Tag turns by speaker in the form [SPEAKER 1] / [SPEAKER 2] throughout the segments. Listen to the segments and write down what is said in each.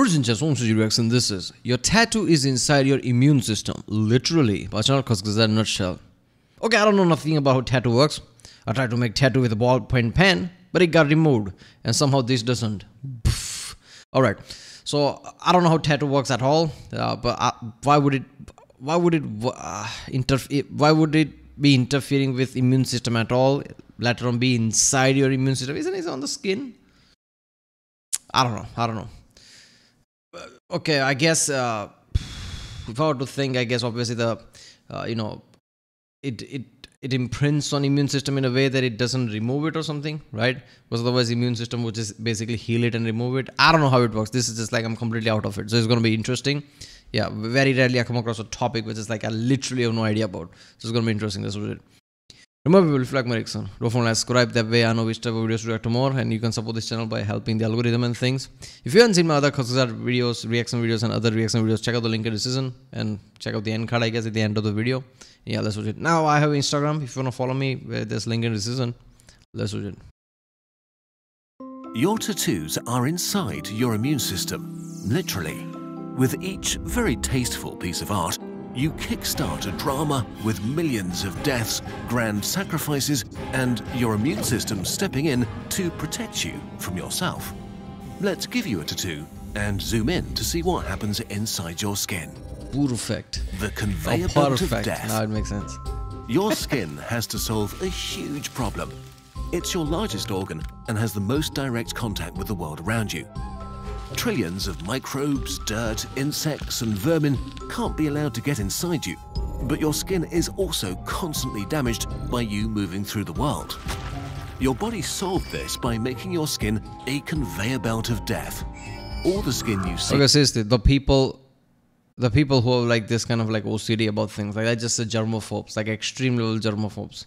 [SPEAKER 1] Kurzgesagt reaction. This is your tattoo is inside your immune system, literally. Kurzgesagt in a nutshell. Okay, I don't know nothing about how tattoo works. I tried to make tattoo with a ballpoint pen, but it got removed, and somehow this doesn't. All right, so I don't know how tattoo works at all. But why would it be interfering with immune system at all? Let alone be inside your immune system. Isn't it on the skin? I don't know. Okay, I guess if I were to think, I guess obviously the it imprints on immune system in a way that it doesn't remove it or something, right? Because otherwise immune system would just basically heal it and remove it. I don't know how it works. This is just like I'm completely out of it. So it's going to be interesting. Yeah, very rarely I come across a topic which is like I literally have no idea about. So it's going to be interesting. That's what it. Remember, people, like Marikson. Don't forget to subscribe. That way I know which type of videos to react to more, and you can support this channel by helping the algorithm and things. If you haven't seen my other Kurzgesagt videos, reaction videos, and other reaction videos, check out the link in the description and check out the end card, I guess, at the end of the video. Yeah, that's what it. Now I have Instagram. If you want to follow me, there's link in the description. That's what it.
[SPEAKER 2] Your tattoos are inside your immune system, literally. With each very tasteful piece of art, you kickstart a drama with millions of deaths, grand sacrifices, and your immune system stepping in to protect you from yourself. Let's give you a tattoo and zoom in to see what happens inside your skin.
[SPEAKER 1] Perfect.
[SPEAKER 2] The conveyor belt of death.
[SPEAKER 1] Now it makes sense.
[SPEAKER 2] Your skin has to solve a huge problem. It's your largest organ and has the most direct contact with the world around you. Trillions of microbes, dirt, insects, and vermin can't be allowed to get inside you, but your skin is also constantly damaged by you moving through the world. Your body solved this by making your skin a conveyor belt of death. All the skin you see.
[SPEAKER 1] Okay, seriously, the people who have like this kind of like OCD about things, like I just said, germophobes, like extreme level germophobes.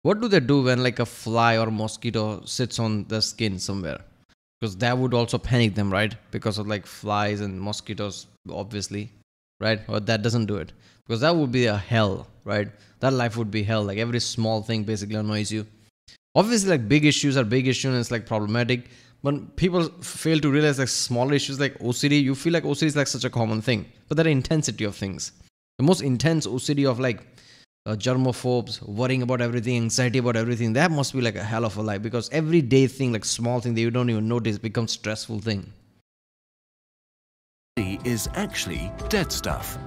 [SPEAKER 1] What do they do when like a fly or mosquito sits on the skin somewhere? Because that would also panic them, right? Because of like flies and mosquitoes, obviously, right? Or that doesn't do it. Because that would be a hell, right? That life would be hell. Like every small thing basically annoys you. Obviously, like big issues are big issues and it's like problematic. But people fail to realize like small issues like OCD, you feel like OCD is like such a common thing. But that intensity of things. The most intense OCD of like germophobes, worrying about everything, anxiety about everything, that must be like a hell of a life, because everyday thing, like small thing that you don't even notice, becomes stressful thing.
[SPEAKER 2] Is actually dead stuff.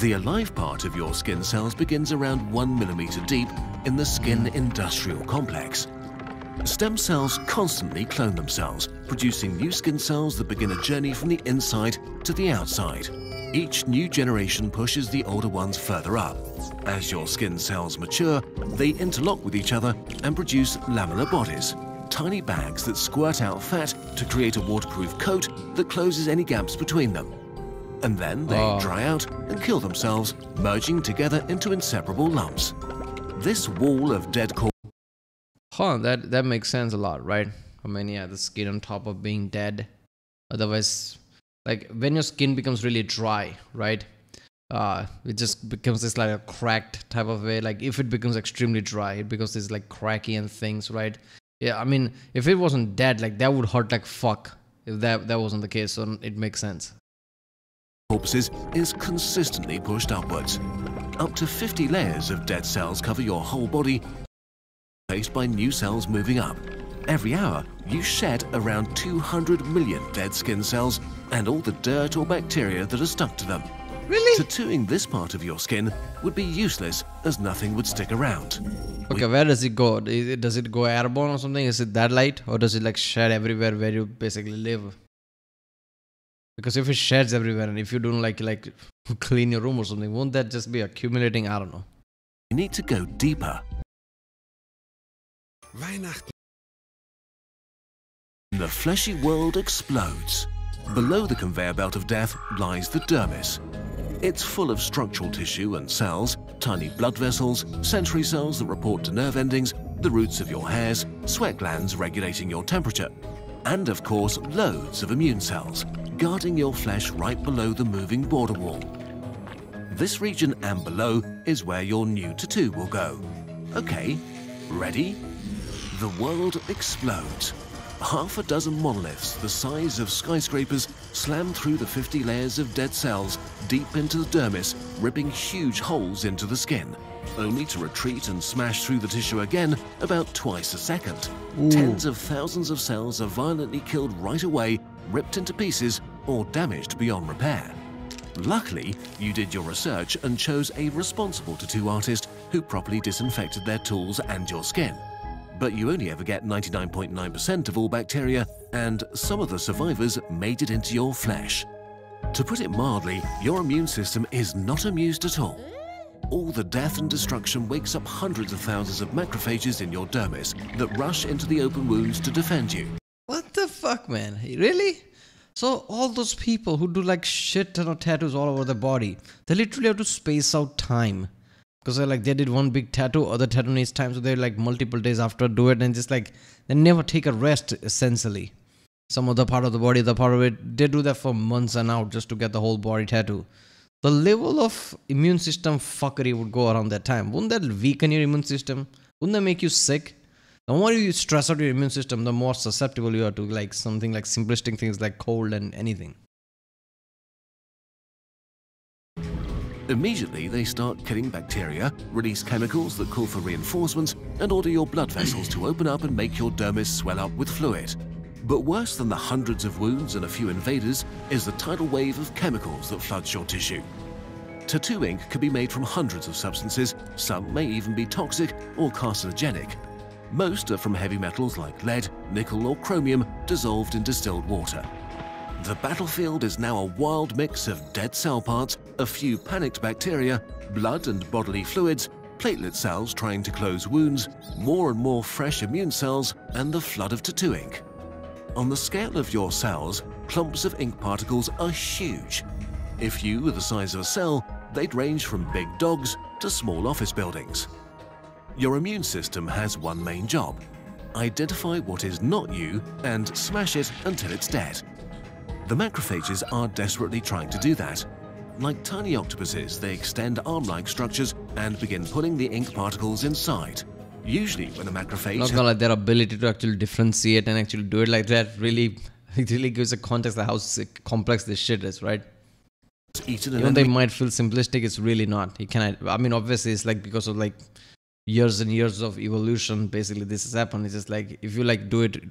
[SPEAKER 2] The alive part of your skin cells begins around 1 millimeter deep in the skin industrial complex. Stem cells constantly clone themselves, producing new skin cells that begin a journey from the inside to the outside. Each new generation pushes the older ones further up. As your skin cells mature, they interlock with each other and produce lamellar bodies, tiny bags that squirt out fat to create a waterproof coat that closes any gaps between them. And then they dry out and kill themselves, merging together into inseparable lumps. This wall of dead corpses.
[SPEAKER 1] That makes sense a lot, right? I mean, yeah, the skin on top of being dead. Otherwise, like when your skin becomes really dry, right? It just becomes this like a cracked type of way. Like if it becomes extremely dry, it becomes this like cracky and things, right? Yeah, I mean, if it wasn't dead, like that would hurt like fuck. If that wasn't the case, so it makes sense.
[SPEAKER 2] Corpses is consistently pushed upwards. Up to 50 layers of dead cells cover your whole body, replaced by new cells moving up. Every hour, you shed around 200 million dead skin cells and all the dirt or bacteria that are stuck to them.
[SPEAKER 1] Really?
[SPEAKER 2] Tattooing this part of your skin would be useless as nothing would stick around.
[SPEAKER 1] Okay, where does it go? Does it go airborne or something? Is it that light? Or does it like shed everywhere where you basically live? Because if it sheds everywhere and if you don't like clean your room or something, won't that just be accumulating? I don't know.
[SPEAKER 2] You need to go deeper. The fleshy world explodes. Below the conveyor belt of death lies the dermis. It's full of structural tissue and cells, tiny blood vessels, sensory cells that report to nerve endings, the roots of your hairs, sweat glands regulating your temperature, and of course loads of immune cells, guarding your flesh right below the moving border wall. This region and below is where your new tattoo will go. Okay, ready? The world explodes. Half a dozen monoliths the size of skyscrapers slam through the 50 layers of dead cells deep into the dermis, ripping huge holes into the skin, only to retreat and smash through the tissue again about twice a second.
[SPEAKER 1] Ooh.
[SPEAKER 2] Tens of thousands of cells are violently killed right away, ripped into pieces, or damaged beyond repair. Luckily, you did your research and chose a responsible tattoo artist who properly disinfected their tools and your skin. But you only ever get 99.9% of all bacteria, and some of the survivors made it into your flesh. To put it mildly, your immune system is not amused at all. All the death and destruction wakes up hundreds of thousands of macrophages in your dermis that rush into the open wounds to defend you.
[SPEAKER 1] What the fuck, man? Really? So all those people who do like shit ton of tattoos all over their body, they literally have to space out time. Because they did one big tattoo, other tattoo needs time, so they're like multiple days after do it, and just like they never take a rest essentially. Some other part of the body, the part of it, they do that for months and out just to get the whole body tattoo. The level of immune system fuckery would go around that time. Wouldn't that weaken your immune system? Wouldn't that make you sick? The more you stress out your immune system, the more susceptible you are to like something like simplistic things like cold and anything.
[SPEAKER 2] Immediately, they start killing bacteria, release chemicals that call for reinforcements, and order your blood vessels to open up and make your dermis swell up with fluid. But worse than the hundreds of wounds and a few invaders is the tidal wave of chemicals that floods your tissue. Tattoo ink can be made from hundreds of substances, some may even be toxic or carcinogenic. Most are from heavy metals like lead, nickel or chromium dissolved in distilled water. The battlefield is now a wild mix of dead cell parts, a few panicked bacteria, blood and bodily fluids, platelet cells trying to close wounds, more and more fresh immune cells, and the flood of tattoo ink. On the scale of your cells, clumps of ink particles are huge. If you were the size of a cell, they'd range from big dogs to small office buildings. Your immune system has one main job: identify what is not you and smash it until it's dead. The macrophages are desperately trying to do that. Like tiny octopuses, they extend arm-like structures and begin pulling the ink particles inside. Usually when a macrophage...
[SPEAKER 1] Not gonna lie, their ability to actually differentiate and actually do it like that really gives a context of how complex this shit is, right? Even they might feel simplistic, it's really not. I mean, obviously it's like because of like years and years of evolution, basically this has happened. It's just like, if you like do it,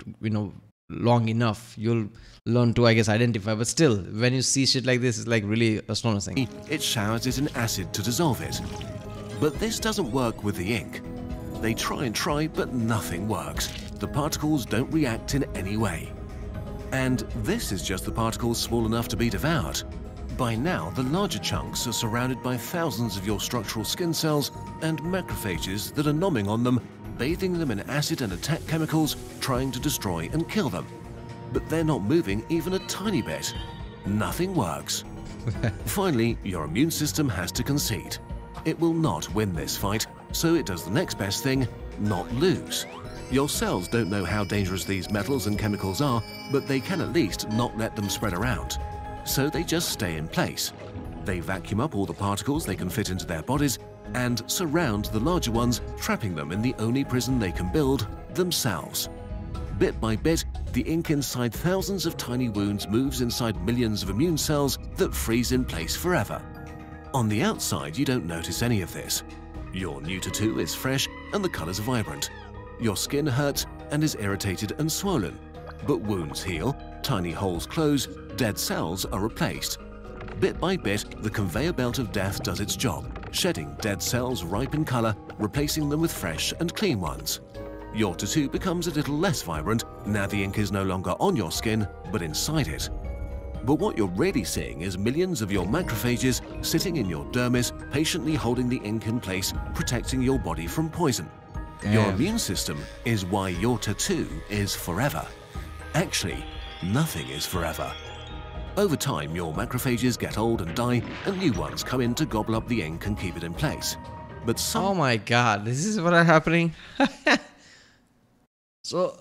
[SPEAKER 1] long enough, you'll learn to, I guess, identify. But still, when you see shit like this, it's like really astonishing.
[SPEAKER 2] It showers it in acid to dissolve it. But this doesn't work with the ink. They try and try, but nothing works. The particles don't react in any way. And this is just the particles small enough to be devoured. By now, the larger chunks are surrounded by thousands of your structural skin cells and macrophages that are nomming on them, bathing them in acid and attack chemicals, trying to destroy and kill them. But they're not moving even a tiny bit. Nothing works. Finally, your immune system has to concede. It will not win this fight, so it does the next best thing: not lose. Your cells don't know how dangerous these metals and chemicals are, but they can at least not let them spread around. So they just stay in place. They vacuum up all the particles they can fit into their bodies and surround the larger ones, trapping them in the only prison they can build, themselves. Bit by bit, the ink inside thousands of tiny wounds moves inside millions of immune cells that freeze in place forever. On the outside, you don't notice any of this. Your new tattoo is fresh and the colors are vibrant. Your skin hurts and is irritated and swollen. But wounds heal, tiny holes close, dead cells are replaced. Bit by bit, the conveyor belt of death does its job, shedding dead cells ripe in color, replacing them with fresh and clean ones. Your tattoo becomes a little less vibrant, now the ink is no longer on your skin, but inside it. But what you're really seeing is millions of your macrophages sitting in your dermis, patiently holding the ink in place, protecting your body from poison.
[SPEAKER 1] Damn.
[SPEAKER 2] Your immune system is why your tattoo is forever. Actually, nothing is forever. Over time, your macrophages get old and die, and new ones come in to gobble up the ink and keep it in place. But
[SPEAKER 1] Oh my god, this is what are happening? So,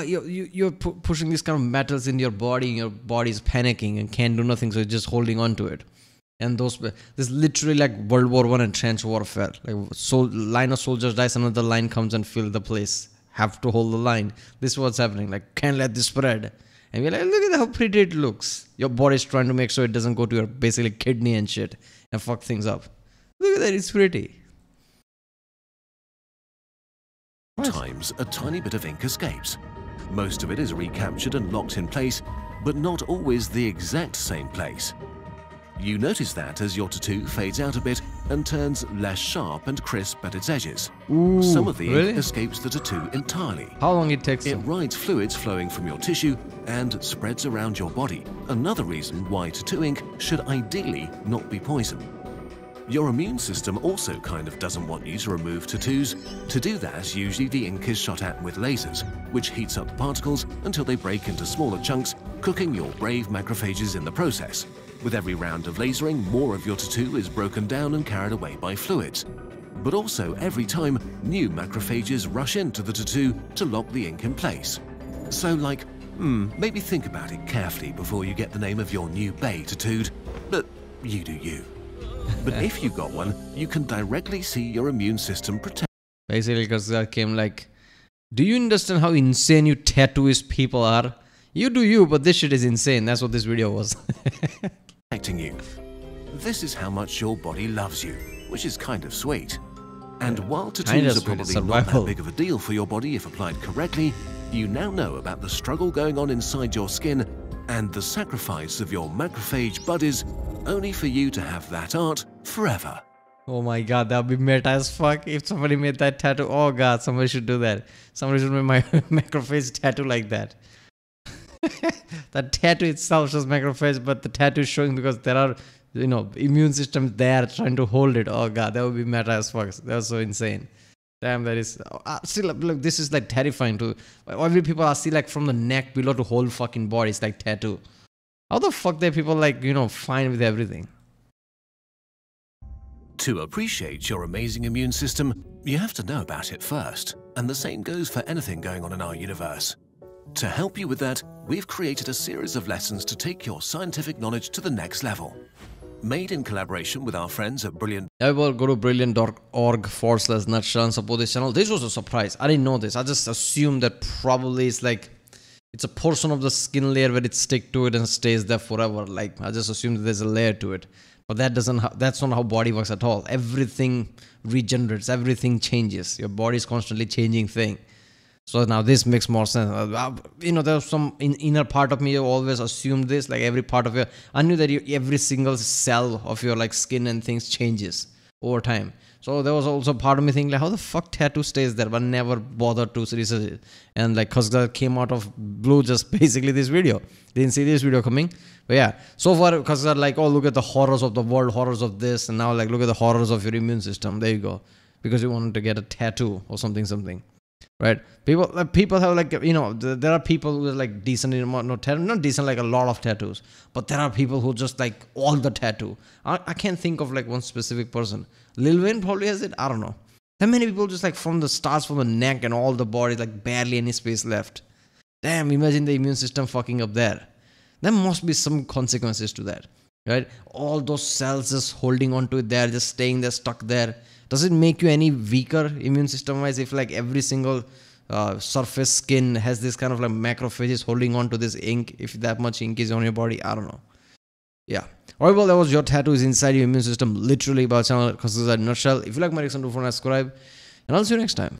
[SPEAKER 1] you're pushing these kind of metals in your body, and your body's panicking and can't do nothing, so it's just holding on to it. And this is literally like World War I and trench warfare. Like, line of soldiers dies, another line comes and fills the place. have to hold the line. This is what's happening. Like, can't let this spread. And we're like, look at how pretty it looks. Your body's trying to make sure it doesn't go to your basically kidney and shit and fuck things up. Look at that, it's pretty.
[SPEAKER 2] Times a tiny bit of ink escapes. Most of it is recaptured and locked in place, but not always the exact same place. You notice that as your tattoo fades out a bit and turns less sharp and crisp at its edges.
[SPEAKER 1] Ooh,
[SPEAKER 2] some of the
[SPEAKER 1] really?
[SPEAKER 2] ink escapes the tattoo entirely.
[SPEAKER 1] How long it takes?
[SPEAKER 2] It rides fluids flowing from your tissue and spreads around your body. Another reason why tattoo ink should ideally not be poison. Your immune system also kind of doesn't want you to remove tattoos. To do that, usually the ink is shot at with lasers, which heats up the particles until they break into smaller chunks, cooking your brave macrophages in the process. With every round of lasering, more of your tattoo is broken down and carried away by fluids. But also, every time, new macrophages rush into the tattoo to lock the ink in place. So like, maybe think about it carefully before you get the name of your new bay tattooed, but you do you. But if you got one, you can directly see your immune system protect.
[SPEAKER 1] Basically, because that came like, do you understand how insane you tattooist people are? You do you, but this shit is insane. That's what this video was.
[SPEAKER 2] Protecting you. This is how much your body loves you, which is kind of sweet. And while tattoos are probably not that big of a deal for your body if applied correctly, you now know about the struggle going on inside your skin and the sacrifice of your macrophage buddies, only for you to have that art forever.
[SPEAKER 1] Oh my god, that would be meta as fuck if somebody made that tattoo. Oh god, somebody should do that. Somebody should make my macrophage tattoo like that. The tattoo itself shows macrophage, but the tattoo is showing because there are, you know, immune systems there trying to hold it. Oh god, that would be meta as fuck. That was so insane. Damn, that is still, look, this is like terrifying too. Every people are see like from the neck below to whole fucking body. It's like tattoo. How the fuck they people like, you know, fine with everything?
[SPEAKER 2] To appreciate your amazing immune system, you have to know about it first. And the same goes for anything going on in our universe. To help you with that, we've created a series of lessons to take your scientific knowledge to the next level. Made in collaboration with our friends at Brilliant.
[SPEAKER 1] Everyone go to brilliant.org/nutshell and support this channel. This was a surprise. I didn't know this. I just assumed that probably it's like, it's a portion of the skin layer where it stick to it and stays there forever. Like, I just assumed that there's a layer to it. But that's not how body works at all. Everything regenerates, everything changes. Your body is constantly changing thing. So now this makes more sense. You know, there's some inner part of me who always assumed this, like every part of your, I knew that every single cell of your like skin and things changes over time. So there was also part of me thinking like, how the fuck tattoo stays there, but never bothered to research it. And like, Kurzgesagt came out of blue, just basically this video. Didn't see this video coming. But yeah, so far Kurzgesagt like, oh, look at the horrors of the world, horrors of this, and now like, look at the horrors of your immune system. There you go. Because you wanted to get a tattoo or something. Right? People have like, you know, there are people who are like decent, not decent, like a lot of tattoos. But there are people who just like all the tattoo. I can't think of like one specific person. Lil Wayne probably has it. I don't know. There are many people just like from the neck and all the body, like barely any space left. Damn, imagine the immune system fucking up there. There must be some consequences to that. Right? All those cells just holding on to it there, just staying there, stuck there. Does it make you any weaker immune system wise if like every single surface skin has this kind of like macrophages holding on to this ink, if that much ink is on your body? I don't know. Yeah. Alright, well, that was your tattoos inside your immune system, literally, by channel Kurzgesagt in a nutshell. If you like my reaction, do subscribe, and I'll see you next time.